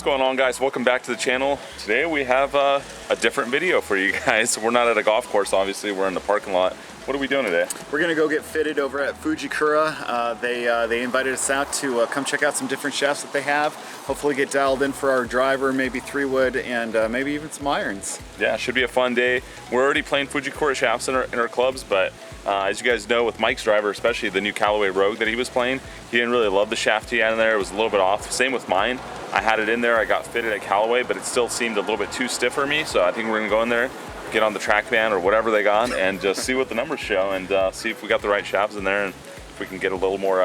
going on, guys? Welcome back to the channel. Today we have a different video for you guys. We're not at a golf course, obviously. We're in the parking lot. What are we doing today? We're gonna go get fitted over at Fujikura. They invited us out to come check out some different shafts that they have. Hopefully get dialed in for our driver, maybe 3-wood, and maybe even some irons. Yeah, it should be a fun day. We're already playing Fujikura shafts in our clubs, but as you guys know, with Mike's driver, especially the new Callaway Rogue that he was playing, he didn't really love the shaft he had in there. It was a little bit off. Same with mine. I had it in there, I got fitted at Callaway, but it still seemed a little bit too stiff for me, so I think we're gonna go in there, get on the track band or whatever they got, and just see what the numbers show, and see if we got the right shafts in there, and if we can get a little more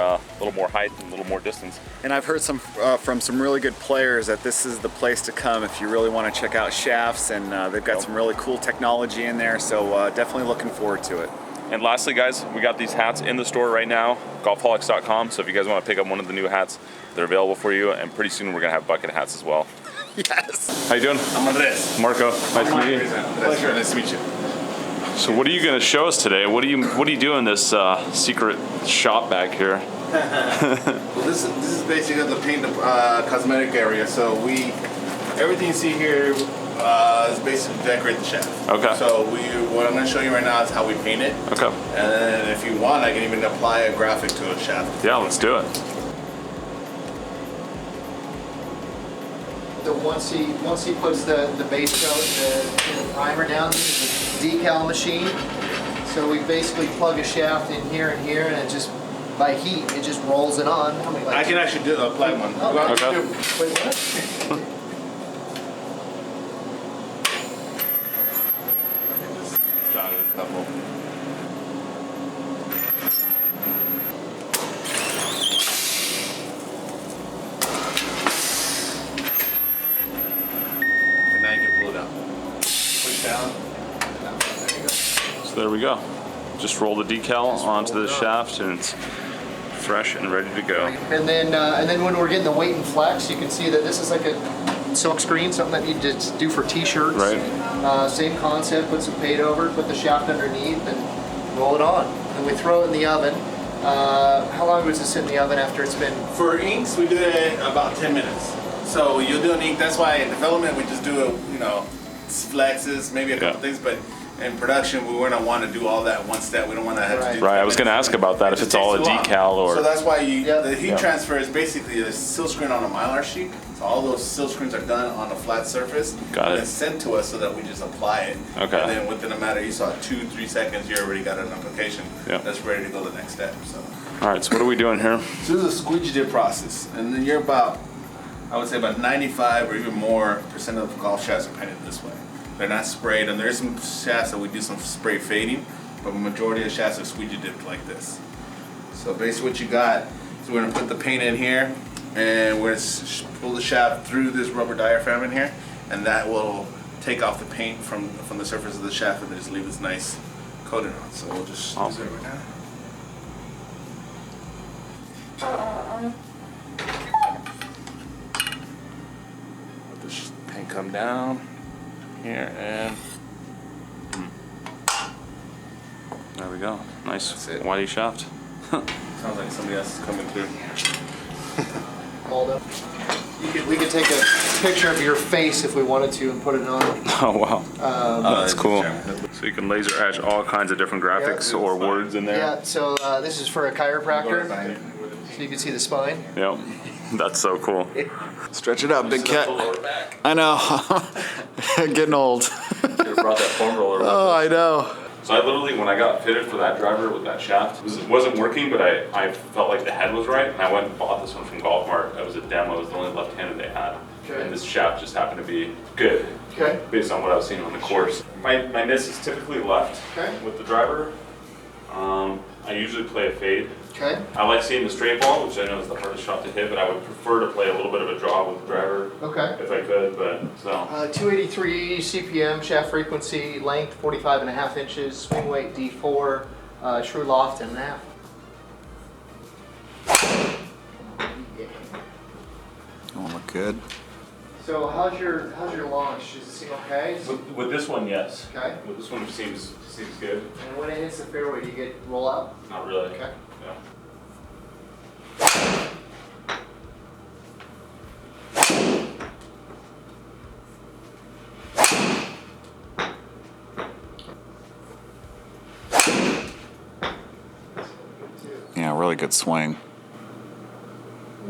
height and a little more distance. And I've heard from some really good players that this is the place to come if you really want to check out shafts, and they've got some really cool technology in there, so definitely looking forward to it. And lastly, guys, we got these hats in the store right now, golfholics.com, so if you guys want to pick up one of the new hats, they're available for you, and pretty soon we're gonna have bucket hats as well. Yes. How you doing? I'm Andres. Marko. Nice to meet you. Pleasure. Nice to meet you. So what are you going to show us today? What are you doing in this secret shop back here? Well, this is basically the paint cosmetic area. So everything you see here is basically to decorate the shaft. Okay. So what I'm going to show you right now is how we paint it. Okay. And then if you want, I can even apply a graphic to a shaft. Yeah, let's do it. Once he puts the base coat, the primer down, this is a decal machine. So we basically plug a shaft in here and here, and it just, by heat, it just rolls it on. I can actually apply one. Okay. Wait, what? Jotted a couple. So there we go. Just roll the decal onto the shaft, and it's fresh and ready to go. And then when we're getting the weight and flex, you can see that this is like a silk screen, something that you just do for t-shirts. Right. Same concept, put some paint over it, put the shaft underneath, and roll it on. And we throw it in the oven. How long does this sit in the oven after it's been? For inks, we do it about 10 minutes. So you'll do an ink, that's why in development we just do flexes, maybe a couple things, but in production we wouldn't want to do all that one step. We don't want to have to do Right, I was going to ask about that, if it's all a decal or... So that's why the heat transfer is basically a silk screen on a mylar sheet. So all those silk screens are done on a flat surface. Got it. And sent to us so that we just apply it. Okay. And then within a matter, you saw 2-3 seconds, you already got an application that's ready to go to the next step. So. All right, so what are we doing here? So this is a squeegee dip process. And then you're about, I would say about 95 or even more % of golf shafts are painted this way. They're not sprayed, and there's some shafts that we do some spray fading, but the majority of shafts are squeegee dipped like this. So basically what you got is we're gonna put the paint in here, and we're gonna pull the shaft through this rubber diaphragm in here, and that will take off the paint from the surface of the shaft and then just leave this nice coating on. So we'll just do it right now. Let the paint come down here, and There we go. Nice whitey shaft. sounds like somebody else is coming through. All done. We could take a picture of your face if we wanted to and put it on. Oh wow, that's cool. So you can laser etch all kinds of different graphics or words in there. Yeah, so this is for a chiropractor, so you can see the spine. Yep, that's so cool. Stretch it out, big cat. I know. Getting old. Should have brought that foam roller. Oh, I know. So I literally, when I got fitted for that driver with that shaft, it wasn't working, but I felt like the head was right, and I went and bought this one from Golf Mart. It was a demo, it was the only left-handed they had. Okay. And this shaft just happened to be good, based on what I was seeing on the course. My miss is typically left with the driver. I usually play a fade. Okay. I like seeing the straight ball, which I know is the hardest shot to hit, but I would prefer to play a little bit of a draw with the driver. Okay. If I could, but so. 283 CPM, shaft frequency, length 45.5 inches, swing weight D4, shrew loft 10.5. Oh, look good. So how's your launch? Does it seem okay? With this one, yes. Okay. With this one, it seems good. And when it hits the fairway, do you get roll out? Not really. Okay. Yeah. Yeah, really good swing.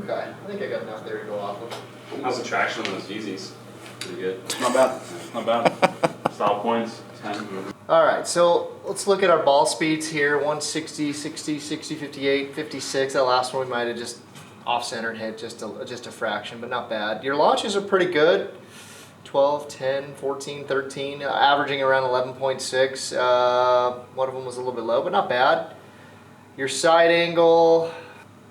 Okay, I think I got enough there to go off of. How's the traction on those Yeezys? Pretty good. Not bad. Not bad. Style points, 10. All right, so let's look at our ball speeds here. 160, 60, 60, 58, 56. That last one we might have just off-centered hit just a fraction, but not bad. Your launches are pretty good. 12, 10, 14, 13, averaging around 11.6. One of them was a little bit low, but not bad. Your side angle,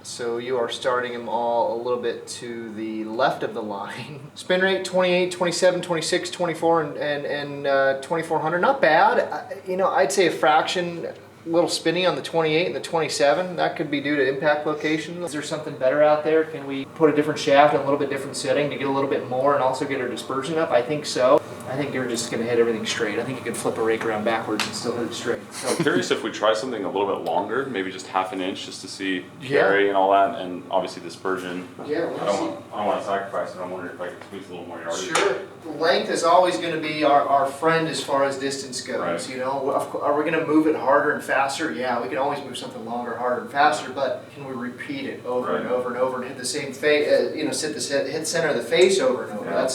so you are starting them all a little bit to the left of the line. Spin rate 28, 27, 26, 24, and 2400. Not bad. You know, I'd say a fraction, little spinny on the 28 and the 27. That could be due to impact location. Is there something better out there? Can we put a different shaft in a little bit different setting to get a little bit more and also get our dispersion up? I think so. I think you're just going to hit everything straight. I think you can flip a rake around backwards and still hit it straight. So, I'm curious if we try something a little bit longer, maybe just half an inch, just to see carry and all that, and obviously dispersion. yeah, I don't want to sacrifice it. I'm wondering if I could squeeze a little more yardage. sure. Length is always going to be our friend as far as distance goes. Right. You know, are we going to move it harder and faster? Yeah, we can always move something longer, harder, and faster. But can we repeat it over and over and over and hit the same face? You know, hit center of the face over and over. Yeah.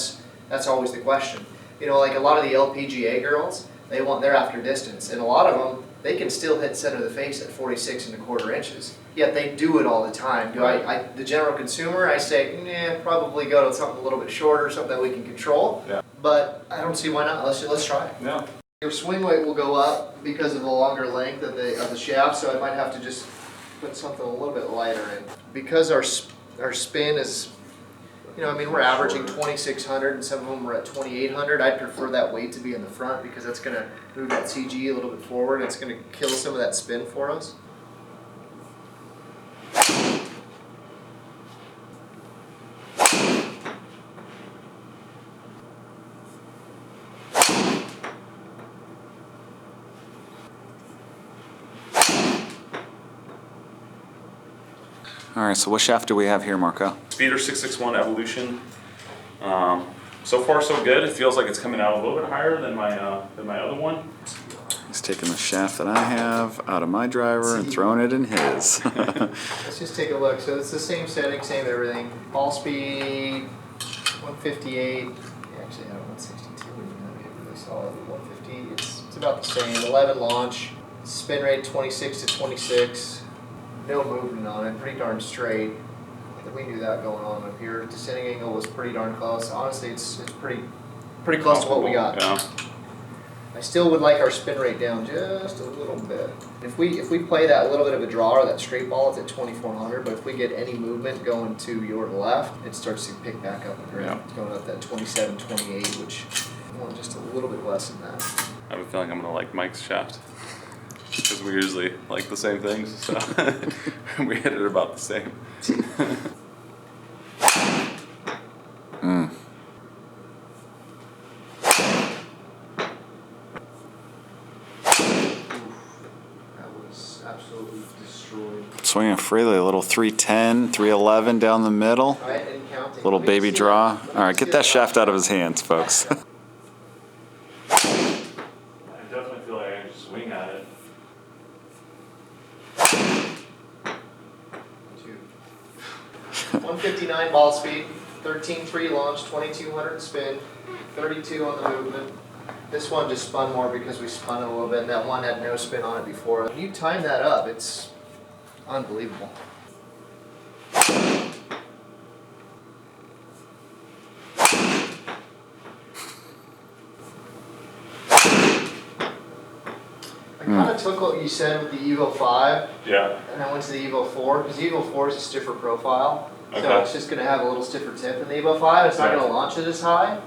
That's always the question. You know, like a lot of the LPGA girls, they're after distance, and a lot of them they can still hit center of the face at 46.25 inches. Yet they do it all the time. The general consumer, I say, probably go to something a little bit shorter, something that we can control. Yeah. But I don't see why not. Let's try it. Yeah. Your swing weight will go up because of the longer length of the shaft, so I might have to just put something a little bit lighter in. Because our spin is, you know, I mean, we're averaging 2,600 and some of them are at 2,800. I'd prefer that weight to be in the front because that's going to move that CG a little bit forward. It's going to kill some of that spin for us. All right, so what shaft do we have here, Marko? Speeder 661 Evolution. So far so good. It feels like it's coming out a little bit higher than my other one. He's taking the shaft that I have out of my driver and throwing it in his. Let's just take a look. So it's the same setting, same everything. Ball speed 158. Actually, I have 162. Really solid. 150. It's about the same. 11 launch. Spin rate 26 to 26. No movement on it. Pretty darn straight. We knew that going on up here. Descending angle was pretty darn close. Honestly, it's pretty close to what we got. Yeah. I still would like our spin rate down just a little bit. If we play that little bit of a draw or that straight ball, it's at 2,400. But if we get any movement going to your left, it starts to pick back up. Yeah. It's going up that 27, 28, which I want just a little bit less than that. I have a feeling I'm gonna like Mike's shaft because we usually like the same things, so we hit it about the same. That was absolutely destroyed. Swinging freely, a little 310, 311 down the middle. All right, and counting. Little baby draw. All right, get that shaft out of his hands, folks. I definitely feel like I can just swing at it. 159 ball speed, 13.3 launch, 2,200 spin, 32 on the movement. This one just spun more because we spun it a little bit, and that one had no spin on it before. When you time that up, it's unbelievable. I kind of took what you said with the Evo 5, Yeah. and I went to the Evo 4, because the Evo 4 is a stiffer profile. So Okay. it's just going to have a little stiffer tip than the Evo 5. It's not Right. going to launch it as high.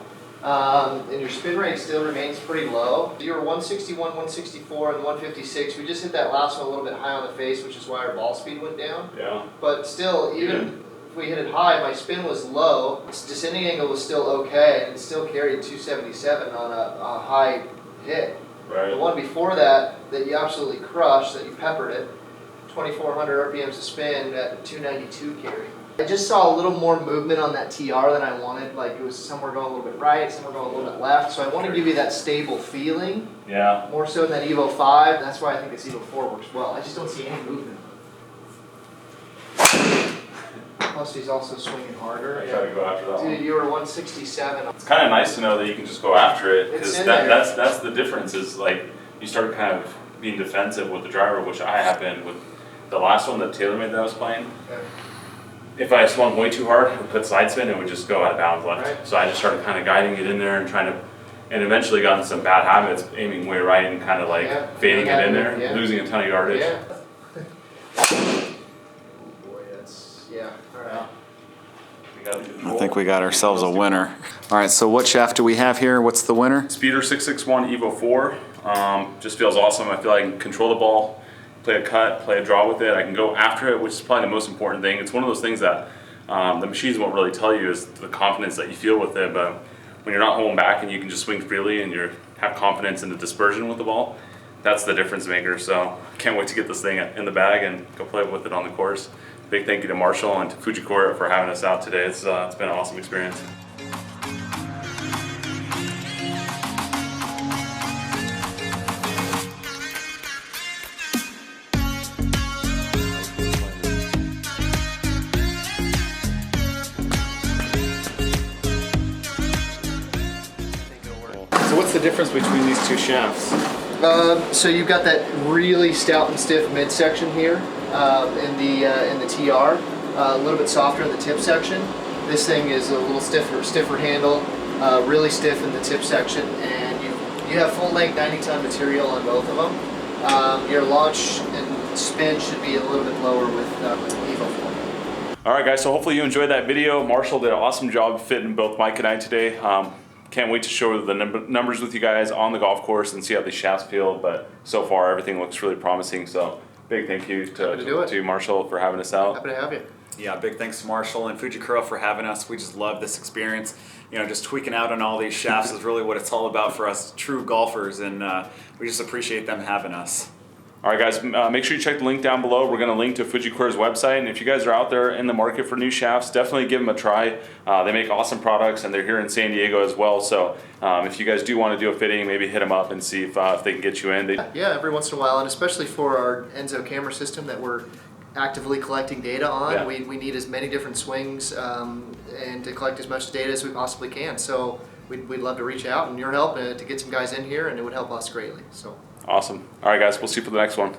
And your spin rate still remains pretty low. You were 161, 164, and 156. We just hit that last one a little bit high on the face, which is why our ball speed went down. Yeah. But still, even if we hit it high, my spin was low. Its descending angle was still okay, and it still carried 277 on a high hit. Right. The one before that you absolutely crushed, that you peppered it, 2,400 RPMs a spin at 292 carry. I just saw a little more movement on that TR than I wanted. Like it was somewhere going a little bit right, somewhere going a little bit left. So I want to give you that stable feeling, Yeah. more so than that Evo 5. That's why I think this Evo 4 works well. I just don't see any movement. Plus, he's also swinging harder. I try to go after that one. Dude, you were 167. It's kind of nice to know that you can just go after it, because It's in there. that's the difference. Is like you start kind of being defensive with the driver, which I have been with the last one, the TaylorMade that I was playing. Okay. If I swung way too hard, it would put side spin, it would just go out of bounds left. Right. So I just started kind of guiding it in there and trying to, and eventually got into some bad habits, aiming way right and kind of like Yeah. fading it in there, Yeah. losing a ton of yardage. Yeah. Oh boy, that's, yeah, alright. I think we got ourselves a winner. All right, so what shaft do we have here? What's the winner? Speeder 661 Evo 4. Just feels awesome. I feel like I can control the ball, play a cut, play a draw with it. I can go after it, which is probably the most important thing. It's one of those things that the machines won't really tell you is the confidence that you feel with it, but when you're not holding back and you can just swing freely and you have confidence in the dispersion with the ball, that's the difference maker. So can't wait to get this thing in the bag and go play with it on the course. Big thank you to Marshall and to Fujikura for having us out today. It's been an awesome experience. So what's the difference between these two shafts? So you've got that really stout and stiff midsection here in the TR, a little bit softer in the tip section. This thing is a little stiffer handle, really stiff in the tip section, and you have full length 90-ton material on both of them. Your launch and spin should be a little bit lower with EVENFLOW. All right, guys, so hopefully you enjoyed that video. Marshall did an awesome job fitting both Mike and I today. Can't wait to show the numbers with you guys on the golf course and see how these shafts feel, but so far everything looks really promising. So big thank you to Marshall for having us out. Happy to have you. Yeah, big thanks to Marshall and Fujikura for having us. We just love this experience. You know, just tweaking out on all these shafts is really what it's all about for us true golfers, and we just appreciate them having us. All right, guys, make sure you check the link down below. We're going to link to Fujikura's website, and if you guys are out there in the market for new shafts, definitely give them a try. They make awesome products, and they're here in San Diego as well. So if you guys do want to do a fitting, maybe hit them up and see if they can get you in. Yeah, every once in a while, and especially for our Enzo camera system that we're actively collecting data on, Yeah. we need as many different swings and to collect as much data as we possibly can. So we'd love to reach out and your help to get some guys in here, and it would help us greatly. So Awesome. All right, guys, we'll see you for the next one.